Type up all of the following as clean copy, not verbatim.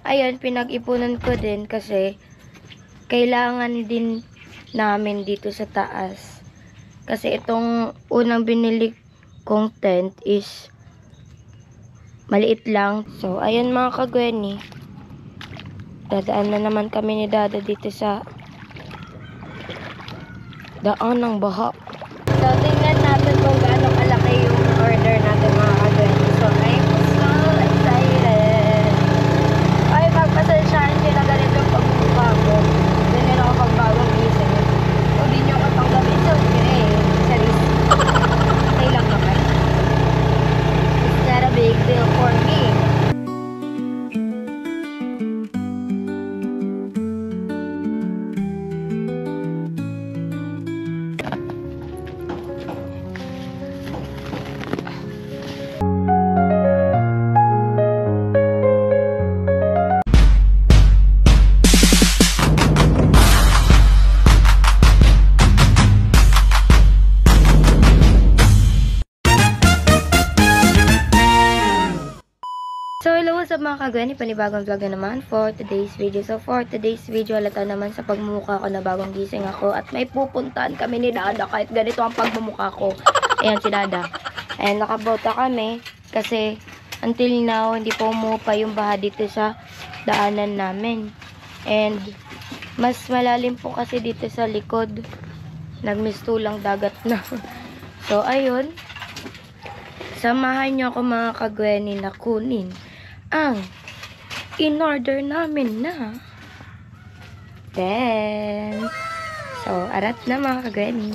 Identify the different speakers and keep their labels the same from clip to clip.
Speaker 1: ayun, pinag-ipunan ko din kasi kailangan din namin dito sa taas. Kasi itong unang binili kong tent is maliit lang. So, ayun mga kagweni. Dadaan na naman kami ni Dada dito sa daan ng baha. So, tingnan natin kung gaano kalaki yung order natin mga kagweni. So, I'm so excited. Ay, pagpasensyahan sila ganito yung pagbuka ko. Ganyan ako pagbagong gising. So, di nyo katanggapin. So, okay. Charis. Okay lang naman. It's not a big deal for me. So, hello, what's up mga kagweni? Panibagong vlog na naman for today's video. So, for today's video, halata naman sa pagmumukha ko na bagong gising ako. At may pupuntahan kami ni Dada kahit ganito ang pagmumukha ko. Ayan si Dada. Ayan, nakabota kami kasi until now, hindi po umupa yung baha dito sa daanan namin. And, mas malalim po kasi dito sa likod. Nagmistulang dagat na. So, ayun. Samahan nyo ako mga kagweni na kunin ang in-order namin na tent. So, arat na mga kagweni.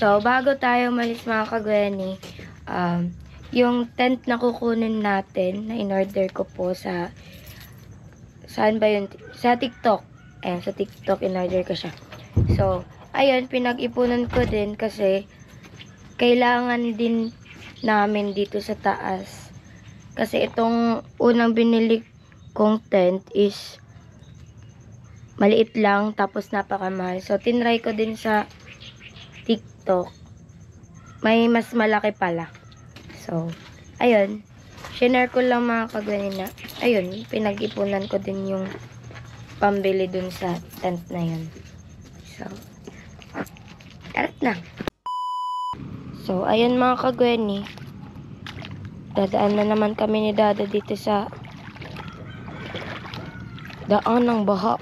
Speaker 1: So, bago tayo umalis mga kagweni, yung tent na kukunin natin, na in-order ko po sa, saan ba yun? Sa TikTok. Ayan, sa TikTok in-order ko siya. So, ayun, pinag-ipunan ko din kasi kailangan din namin dito sa taas. Kasi itong unang binili kong tent is maliit lang tapos napakamahal. So, tinry ko din sa TikTok. May mas malaki pala. So, ayun. Shinare ko lang mga kagweni na, ayun, pinag-ipunan ko din yung pambili dun sa tent na yun. So, arat na. So, ayun mga kagweni. Dadaan na naman kami ni Dada dito sa daan ng baha.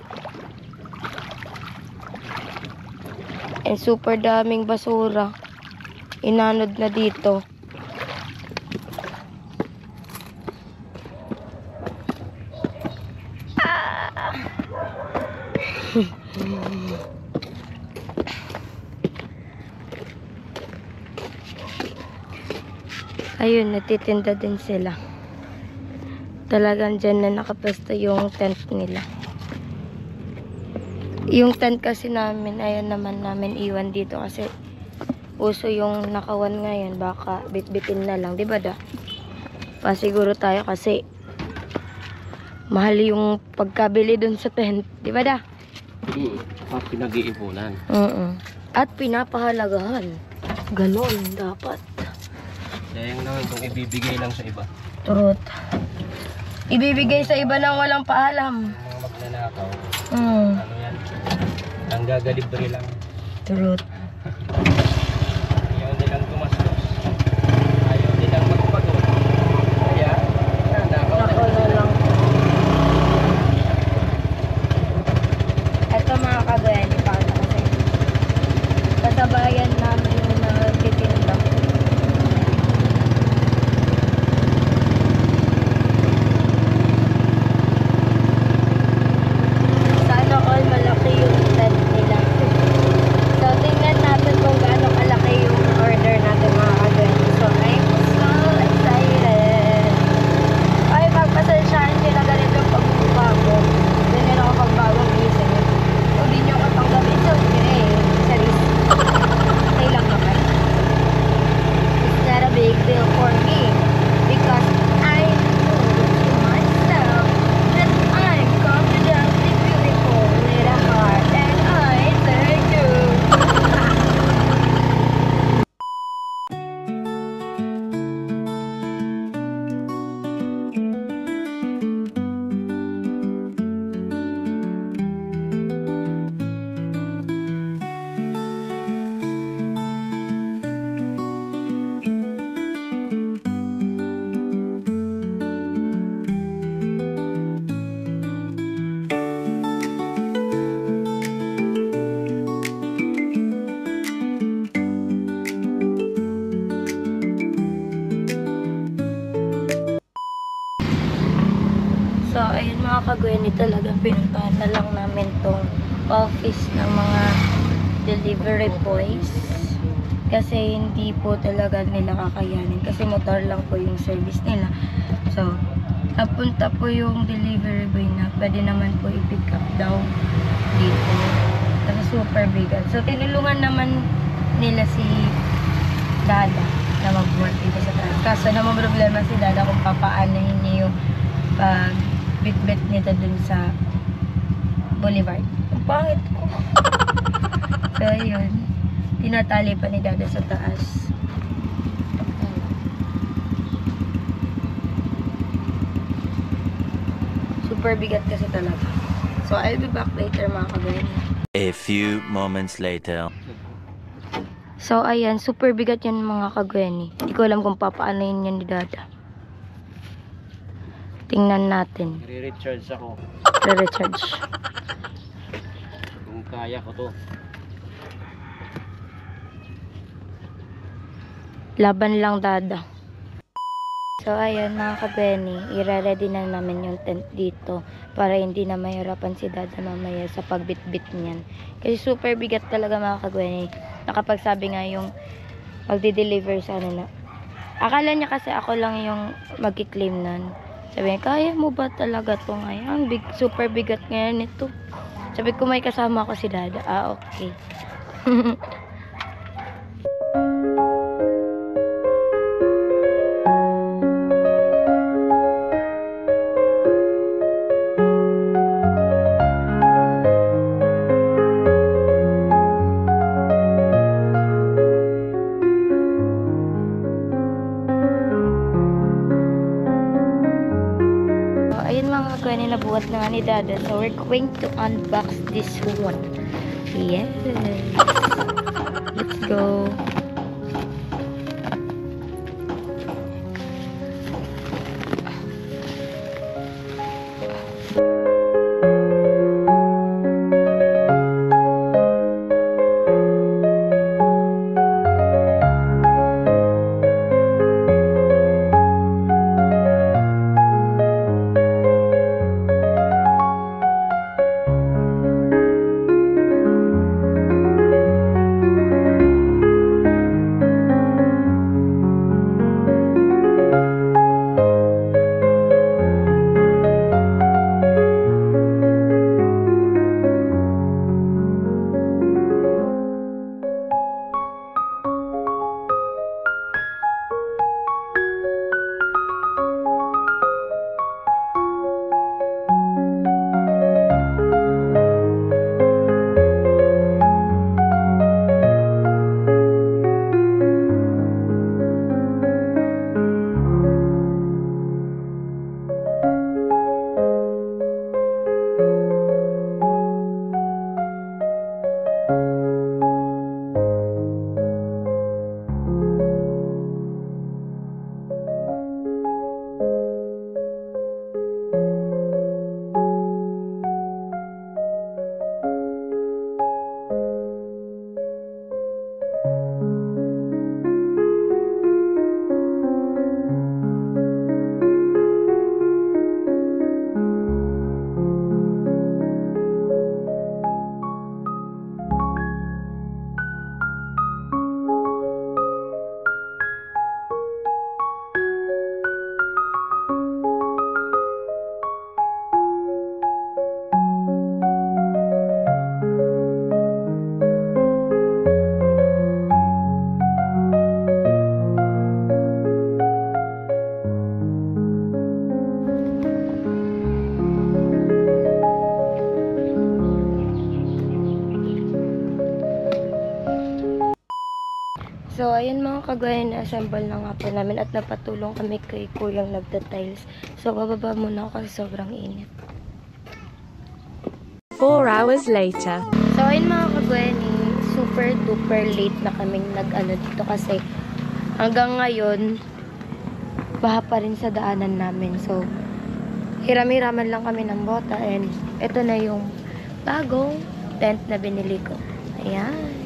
Speaker 1: And super daming basura. Inanod na dito. Ayun, natitinda din sila. Talagang dyan na nakapesto yung tent nila. Yung tent kasi namin, ayun naman namin iwan dito kasi uso yung nakawan ngayon. Baka bitbitin na lang, di ba da? Pasiguro tayo kasi mahal yung pagkabili dun sa tent, di ba da?
Speaker 2: Pinag-iipunan.
Speaker 1: At pinapahalagahan. Ganon dapat.
Speaker 2: Sayang naman kung ibibigay lang sa iba.
Speaker 1: Truth. Ibibigay sa iba nang walang paalam.
Speaker 2: Mga magnanakaw. Ano yan? Ang gagalibre lang.
Speaker 1: Truth.
Speaker 2: Ayaw nilang tumastos. Ayaw nilang magpagod. Kaya, nanakaw
Speaker 1: na lang. Ito mga kagweni, paano kasi kasabayan namin yung nagtitinda. Sana all malaki yung tent nila. So, tingnan natin kung gaano So, ayun mga kagweni, talagang pinuntahan na lang namin tong office ng mga delivery boys. Kasi hindi po talaga nila kakayanin. Kasi motor lang po yung service nila. So, napunta po yung delivery boy na pwede naman po i-pick up daw dito. Kasi super bigat. So, tinulungan naman nila si Dada na mag-work dito sa taas. Kaso naman problema si Dada kung papaanahin niya yung bit-bit nito dun sa Boulevard. Ang pangit ko. So, yun. Tinatali pa ni Dada sa taas. Super bigat kasi talaga. So, I'll be back later mga kagawin.
Speaker 3: A few moments later.
Speaker 1: So, ayan. Super bigat yan mga kagweni. Hindi ko alam kung papaanayin yan ni Dada. Tingnan natin.
Speaker 2: Re-recharge ako.
Speaker 1: Re-recharge.
Speaker 2: Kung kaya ko to.
Speaker 1: Laban lang Dada. So, ayan mga kabeni, i-ready na namin yung tent dito para hindi na mahirapan si Dada mamaya sa pagbitbit niyan. Kasi super bigat talaga mga kabeni. Nakapagsabi nga yung magdi-deliver sa ano na. Akala niya kasi ako lang yung magki-claim nun. Sabi niya, kaya mo ba talaga to ngayon? Super bigat ngayon ito. Sabi ko, may kasama ako si Dada. Ah, okay. Ayun mga kagwani, nabuhat na nga ni Dada. So, we're going to unbox this one. Yes. Let's go. So, ayun mga kagwayan, na-assemble na nga po namin at napatulong kami kay Kuyang nagta-tiles. So, bababa muna ako kasi sobrang init.
Speaker 4: 4 hours later.
Speaker 1: So, ayun mga kagwayan, super duper late na kaming nag-ano dito kasi hanggang ngayon, baha pa rin sa daanan namin. So, hiram-hiraman lang kami ng bota and ito na yung bagong tent na binili ko. Ayan.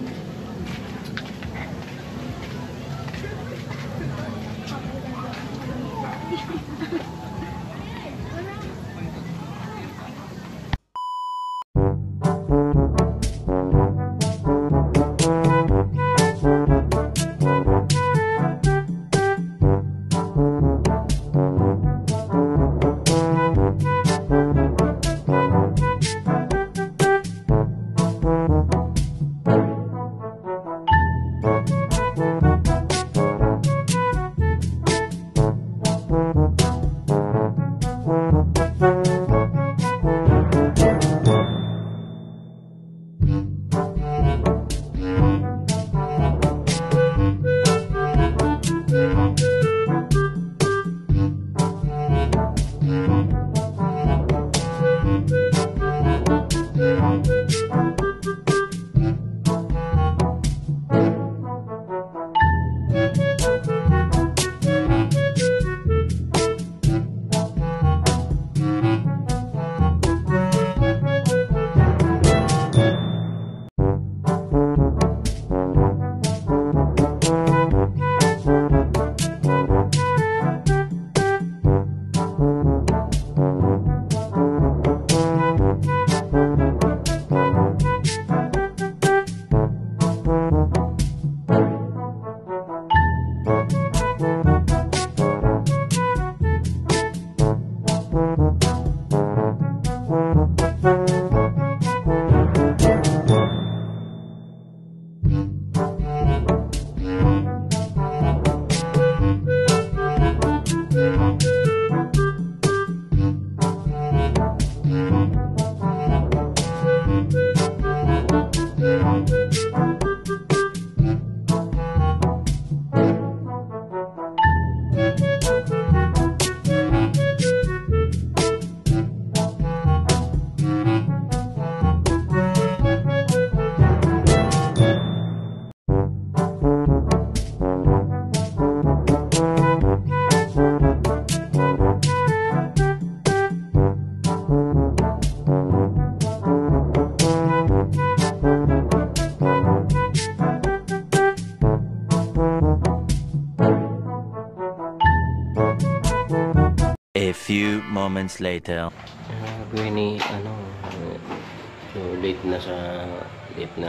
Speaker 3: moments later.
Speaker 2: Gwenny, so late na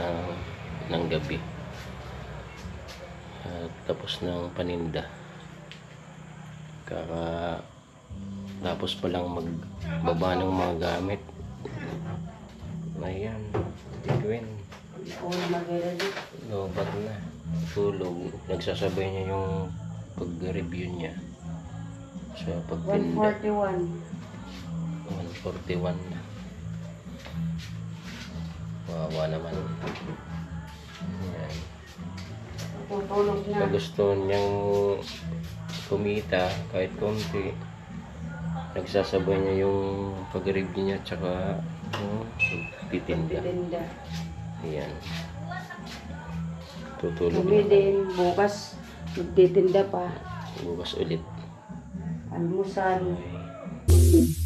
Speaker 2: ng gabi. Tapos ng paninda. Tapos pa lang magbaba ng mga gamit. Ayan, Gwen. Lobat na. Tulog. Nagsasabay niya yung pag-review niya sa pagtinda. 141 na. Wawa naman. Ayan. Pag gusto niyang kumita kahit konti, nagsasabay niya yung pag-review niya tsaka pagtitinda. Ayan. Tutulog
Speaker 5: Kami
Speaker 2: na.
Speaker 5: din bukas magtitinda pa.
Speaker 2: Bukas ulit.
Speaker 5: Almusal.
Speaker 2: Okay.